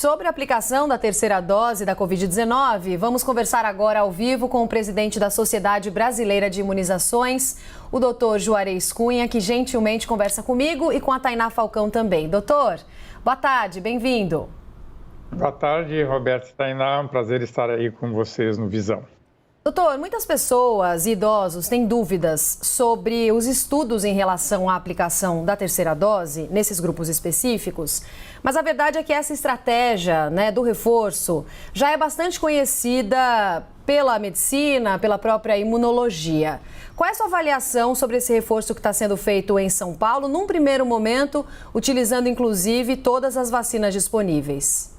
Sobre a aplicação da terceira dose da Covid-19, vamos conversar agora ao vivo com o presidente da Sociedade Brasileira de Imunizações, o doutor Juarez Cunha, que gentilmente conversa comigo e com a Tainá Falcão também. Doutor, boa tarde, bem-vindo. Boa tarde, Roberto e Tainá, é um prazer estar aí com vocês no Visão. Doutor, muitas pessoas e idosos têm dúvidas sobre os estudos em relação à aplicação da terceira dose nesses grupos específicos, mas a verdade é que essa estratégia, do reforço já é bastante conhecida pela medicina, pela própria imunologia. Qual é a sua avaliação sobre esse reforço que está sendo feito em São Paulo, num primeiro momento, utilizando inclusive todas as vacinas disponíveis?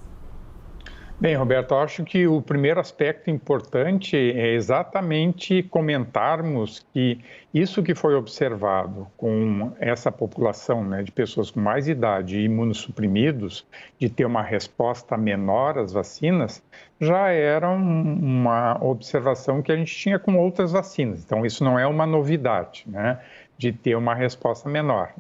Bem, Roberto, acho que o primeiro aspecto importante é exatamente comentarmos que isso que foi observado com essa população, de pessoas com mais idade e imunossuprimidos, de ter uma resposta menor às vacinas, já era uma observação que a gente tinha com outras vacinas. Então, isso não é uma novidade, de ter uma resposta menor,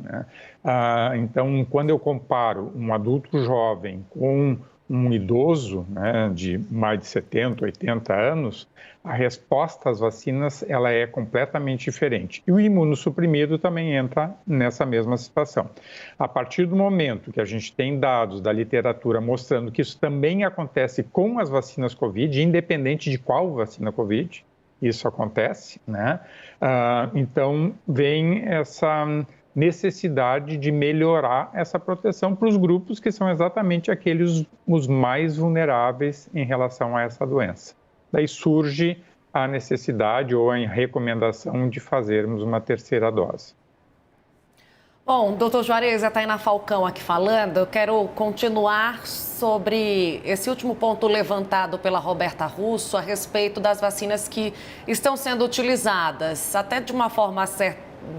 Então, quando eu comparo um adulto jovem com um idoso, de mais de 70, 80 anos, a resposta às vacinas ela é completamente diferente. E o imunossuprimido também entra nessa mesma situação. A partir do momento que a gente tem dados da literatura mostrando que isso também acontece com as vacinas Covid, independente de qual vacina Covid, isso acontece, então vem essa necessidade de melhorar essa proteção para os grupos que são exatamente aqueles os mais vulneráveis em relação a essa doença. Daí surge a necessidade ou a recomendação de fazermos uma terceira dose. Bom, doutor Juarez, a Tainá Falcão aqui falando, eu quero continuar sobre esse último ponto levantado pela Roberta Russo a respeito das vacinas que estão sendo utilizadas, até de uma forma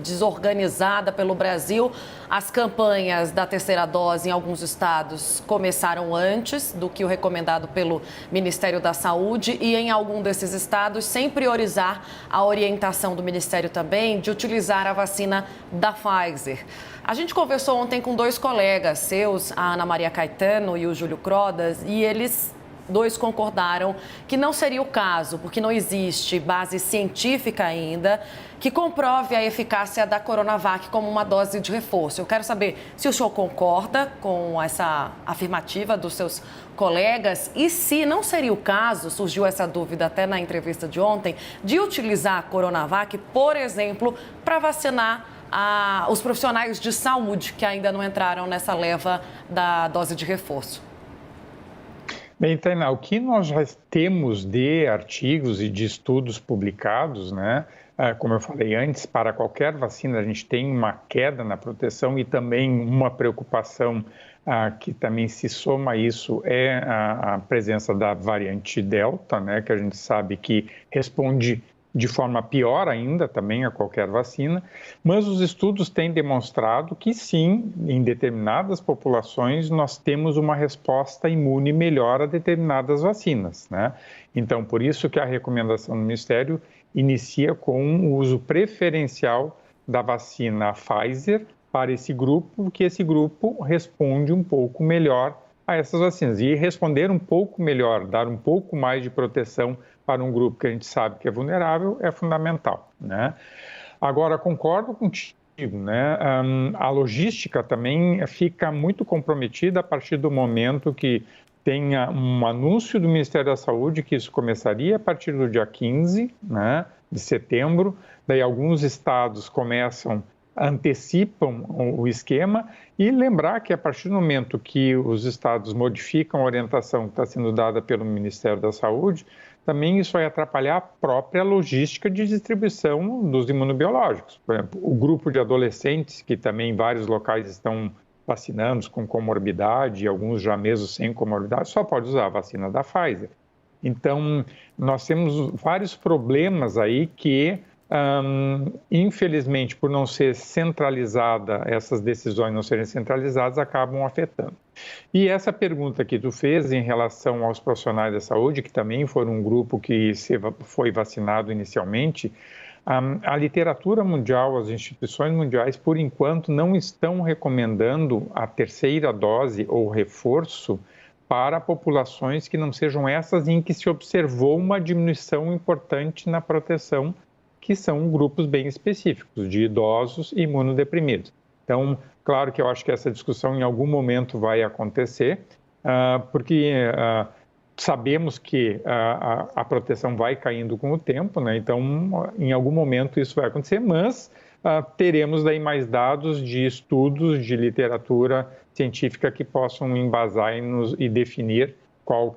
desorganizada pelo Brasil. As campanhas da terceira dose em alguns estados começaram antes do que o recomendado pelo Ministério da Saúde e em algum desses estados sem priorizar a orientação do Ministério também de utilizar a vacina da Pfizer. A gente conversou ontem com dois colegas seus, a Ana Maria Caetano e o Júlio Crodas, e eles dois concordaram que não seria o caso, porque não existe base científica ainda que comprove a eficácia da Coronavac como uma dose de reforço. Eu quero saber se o senhor concorda com essa afirmativa dos seus colegas e se não seria o caso, surgiu essa dúvida até na entrevista de ontem, de utilizar a Coronavac, por exemplo, para vacinar os profissionais de saúde que ainda não entraram nessa leva da dose de reforço. Bem, Tainá, o que nós já temos de artigos e de estudos publicados, como eu falei antes, para qualquer vacina a gente tem uma queda na proteção e também uma preocupação que também se soma a isso é a presença da variante Delta, que a gente sabe que responde de forma pior ainda também a qualquer vacina, mas os estudos têm demonstrado que sim, em determinadas populações nós temos uma resposta imune melhor a determinadas vacinas, Então, por isso que a recomendação do Ministério inicia com o uso preferencial da vacina Pfizer para esse grupo, porque esse grupo responde um pouco melhor a essas vacinas. E responder um pouco melhor, dar um pouco mais de proteção para um grupo que a gente sabe que é vulnerável é fundamental, Agora, concordo contigo, a logística também fica muito comprometida a partir do momento que tenha um anúncio do Ministério da Saúde que isso começaria a partir do dia 15, de setembro, daí alguns estados antecipam o esquema e lembrar que a partir do momento que os estados modificam a orientação que está sendo dada pelo Ministério da Saúde, também isso vai atrapalhar a própria logística de distribuição dos imunobiológicos. Por exemplo, o grupo de adolescentes, que também em vários locais estão vacinando com comorbidade, alguns já mesmo sem comorbidade, só pode usar a vacina da Pfizer. Então, nós temos vários problemas aí que infelizmente, por não ser centralizada, essas decisões não serem centralizadas, acabam afetando. E essa pergunta que tu fez em relação aos profissionais da saúde, que também foram um grupo que foi vacinado inicialmente, a literatura mundial, as instituições mundiais, por enquanto, não estão recomendando a terceira dose ou reforço para populações que não sejam essas em que se observou uma diminuição importante na proteção, que são grupos bem específicos, de idosos e imunodeprimidos. Então, claro que eu acho que essa discussão em algum momento vai acontecer, porque sabemos que a proteção vai caindo com o tempo, né? Então, em algum momento isso vai acontecer, mas teremos daí mais dados de estudos, de literatura científica que possam embasar e definir qual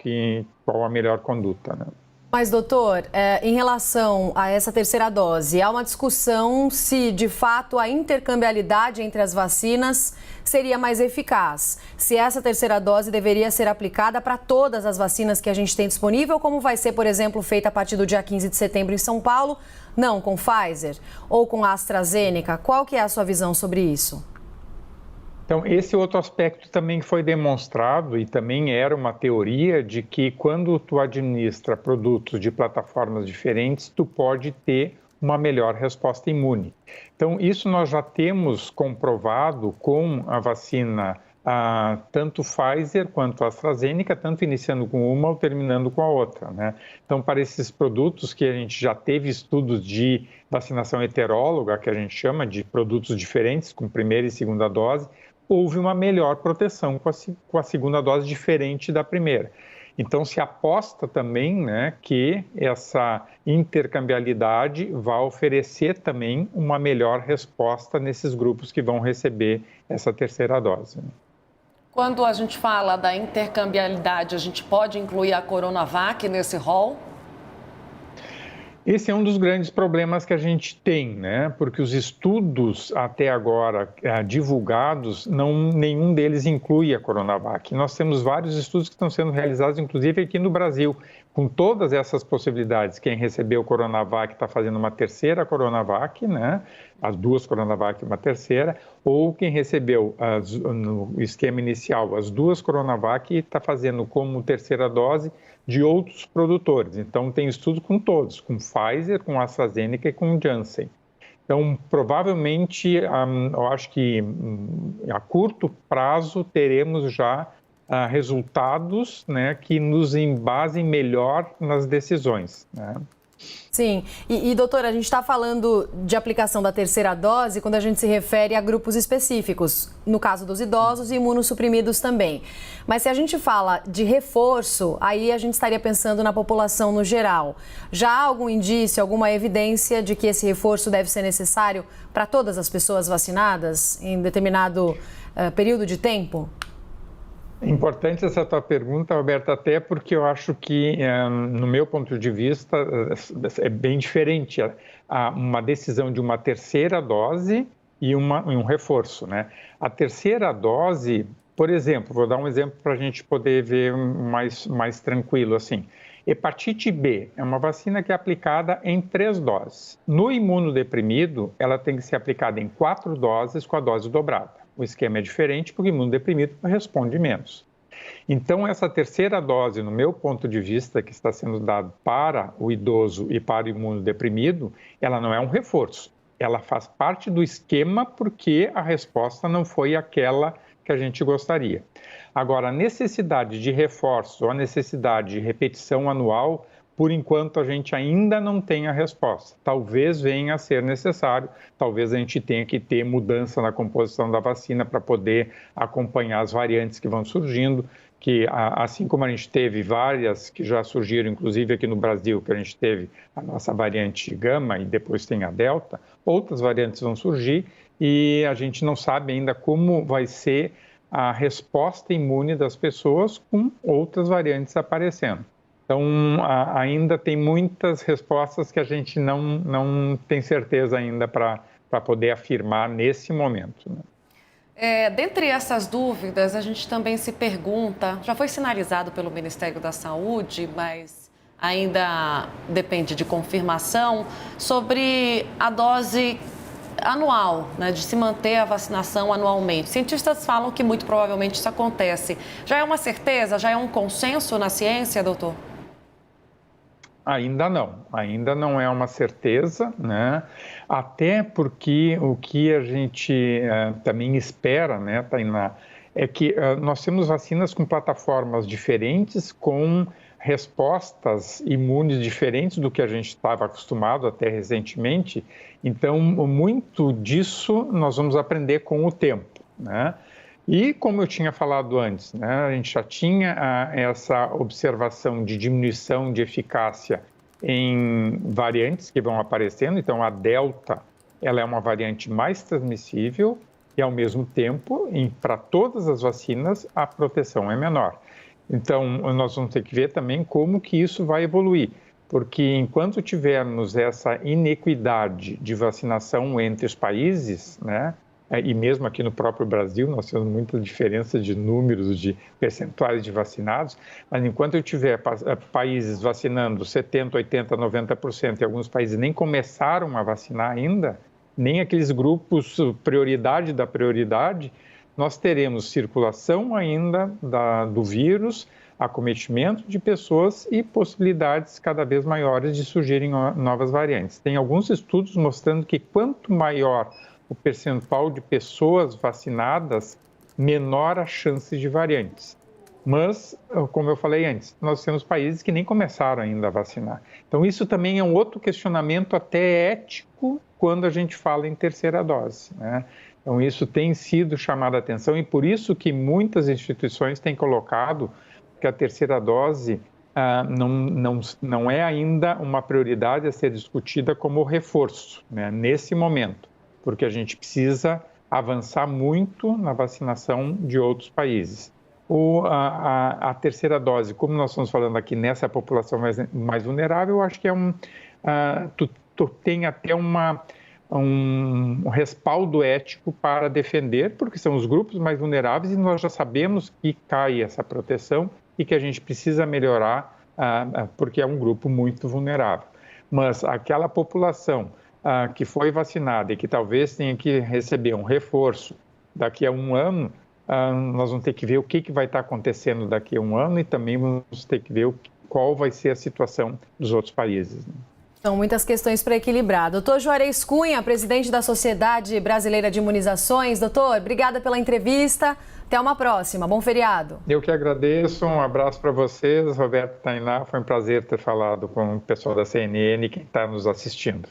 a melhor conduta, né? Mas, doutor, em relação a essa terceira dose, há uma discussão se, de fato, a intercambiabilidade entre as vacinas seria mais eficaz. Se essa terceira dose deveria ser aplicada para todas as vacinas que a gente tem disponível, como vai ser, por exemplo, feita a partir do dia 15 de setembro em São Paulo, não com Pfizer ou com a AstraZeneca. Qual que é a sua visão sobre isso? Então, esse outro aspecto também foi demonstrado e também era uma teoria de que quando tu administra produtos de plataformas diferentes, tu pode ter uma melhor resposta imune. Então, isso nós já temos comprovado com a vacina tanto Pfizer quanto AstraZeneca, tanto iniciando com uma ou terminando com a outra, né? Então, para esses produtos que a gente já teve estudos de vacinação heteróloga, que a gente chama de produtos diferentes, com primeira e segunda dose, houve uma melhor proteção com a segunda dose diferente da primeira. Então, se aposta também, né, que essa intercambiabilidade vai oferecer também uma melhor resposta nesses grupos que vão receber essa terceira dose. Quando a gente fala da intercambiabilidade, a gente pode incluir a Coronavac nesse rol? Esse é um dos grandes problemas que a gente tem, né? Porque os estudos até agora divulgados, nenhum deles inclui a Coronavac. Nós temos vários estudos que estão sendo realizados, inclusive aqui no Brasil, com todas essas possibilidades. Quem recebeu Coronavac está fazendo uma terceira Coronavac, né? As duas Coronavac e uma terceira, ou quem recebeu no esquema inicial as duas Coronavac está fazendo como terceira dose de outros produtores. Então, tem estudo com todos, com Pfizer, com AstraZeneca e com Janssen. Então, provavelmente, eu acho que a curto prazo teremos já resultados, né, que nos embasem melhor nas decisões, né? Sim, e doutora, a gente está falando de aplicação da terceira dose quando a gente se refere a grupos específicos, no caso dos idosos e imunossuprimidos também. Mas se a gente fala de reforço, aí a gente estaria pensando na população no geral. Já há algum indício, alguma evidência de que esse reforço deve ser necessário para todas as pessoas vacinadas em determinado período de tempo? É importante essa tua pergunta, Roberta, até porque eu acho que, no meu ponto de vista, é bem diferente uma decisão de uma terceira dose e um reforço, né? A terceira dose, por exemplo, vou dar um exemplo para a gente poder ver mais tranquilo assim. Hepatite B é uma vacina que é aplicada em 3 doses. No imunodeprimido, ela tem que ser aplicada em 4 doses com a dose dobrada. O esquema é diferente porque o imunodeprimido responde menos. Então, essa terceira dose, no meu ponto de vista, que está sendo dada para o idoso e para o imunodeprimido, ela não é um reforço. Ela faz parte do esquema porque a resposta não foi aquela que a gente gostaria. Agora, a necessidade de reforço ou a necessidade de repetição anual, por enquanto, a gente ainda não tem a resposta. Talvez venha a ser necessário, talvez a gente tenha que ter mudança na composição da vacina para poder acompanhar as variantes que vão surgindo, que assim como a gente teve várias que já surgiram, inclusive aqui no Brasil, que a gente teve a nossa variante Gama e depois tem a Delta, outras variantes vão surgir e a gente não sabe ainda como vai ser a resposta imune das pessoas com outras variantes aparecendo. Então, ainda tem muitas respostas que a gente não tem certeza ainda para poder afirmar nesse momento, né? Dentre essas dúvidas, a gente também se pergunta, já foi sinalizado pelo Ministério da Saúde, mas ainda depende de confirmação, sobre a dose anual, né, de se manter a vacinação anualmente. Cientistas falam que muito provavelmente isso acontece. Já é uma certeza? Já é um consenso na ciência, doutor? Ainda não é uma certeza, né? Até porque o que a gente também espera, né, Tainá, é que nós temos vacinas com plataformas diferentes, com respostas imunes diferentes do que a gente estava acostumado até recentemente. Então, muito disso nós vamos aprender com o tempo, né? E como eu tinha falado antes, né, a gente já tinha essa observação de diminuição de eficácia em variantes que vão aparecendo. Então, a Delta, ela é uma variante mais transmissível e, ao mesmo tempo, para todas as vacinas, a proteção é menor. Então, nós vamos ter que ver também como que isso vai evoluir, porque enquanto tivermos essa inequidade de vacinação entre os países, né, e mesmo aqui no próprio Brasil, nós temos muita diferença de números, de percentuais de vacinados, mas enquanto eu tiver países vacinando 70%, 80%, 90%, e alguns países nem começaram a vacinar ainda, nem aqueles grupos prioridade da prioridade, nós teremos circulação ainda do vírus, acometimento de pessoas e possibilidades cada vez maiores de surgirem novas variantes. Tem alguns estudos mostrando que quanto maior o percentual de pessoas vacinadas, menor a chance de variantes. Mas, como eu falei antes, nós temos países que nem começaram ainda a vacinar. Então, isso também é um outro questionamento até ético quando a gente fala em terceira dose, né? Então, isso tem sido chamado a atenção e por isso que muitas instituições têm colocado que a terceira dose não é ainda uma prioridade a ser discutida como reforço, né, nesse momento, porque a gente precisa avançar muito na vacinação de outros países. A terceira dose, como nós estamos falando aqui nessa população mais vulnerável, eu acho que tu tem até um respaldo ético para defender, porque são os grupos mais vulneráveis e nós já sabemos que cai essa proteção e que a gente precisa melhorar, porque é um grupo muito vulnerável. Mas aquela população que foi vacinada e que talvez tenha que receber um reforço daqui a um ano, nós vamos ter que ver o que vai estar acontecendo daqui a um ano e também vamos ter que ver qual vai ser a situação dos outros países, né? São muitas questões para equilibrar. Doutor Juarez Cunha, presidente da Sociedade Brasileira de Imunizações. Doutor, obrigada pela entrevista. Até uma próxima. Bom feriado. Eu que agradeço. Um abraço para vocês. Roberto, Tainá, foi um prazer ter falado com o pessoal da CNN e quem está nos assistindo.